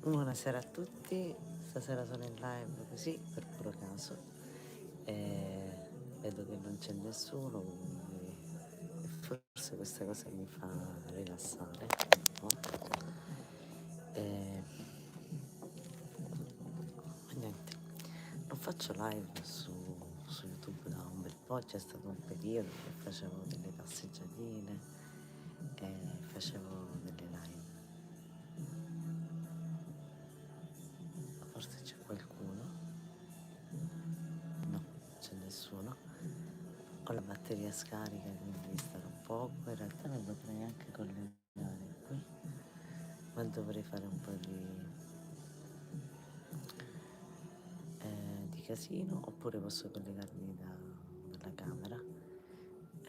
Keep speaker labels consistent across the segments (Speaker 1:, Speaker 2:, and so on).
Speaker 1: Buonasera a tutti, stasera sono in live così per puro caso e vedo che non c'è nessuno, quindi forse questa cosa mi fa rilassare un po'. E niente, non faccio live su YouTube da un bel po', c'è stato un periodo che facevo delle passeggiatine e facevo delle live. Forse c'è qualcuno? No, c'è nessuno. Ho la batteria scarica, quindi starò poco. In realtà mi potrei anche collegare qui, ma dovrei fare un po' di casino, oppure posso collegarmi dalla camera,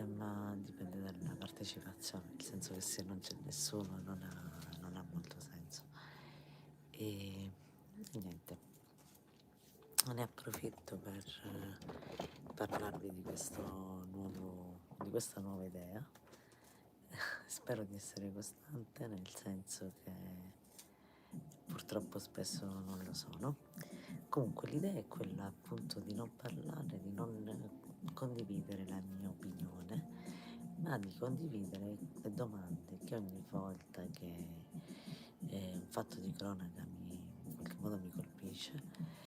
Speaker 1: ma dipende dalla partecipazione, nel senso che se non c'è nessuno non ha molto senso. E niente, ne approfitto per parlarvi di questa nuova idea. Spero di essere costante, nel senso che purtroppo spesso non lo sono. Comunque l'idea è quella appunto di non parlare, di non condividere la mia opinione, ma di condividere le domande che ogni volta che un fatto di cronaca in qualche modo mi colpisce,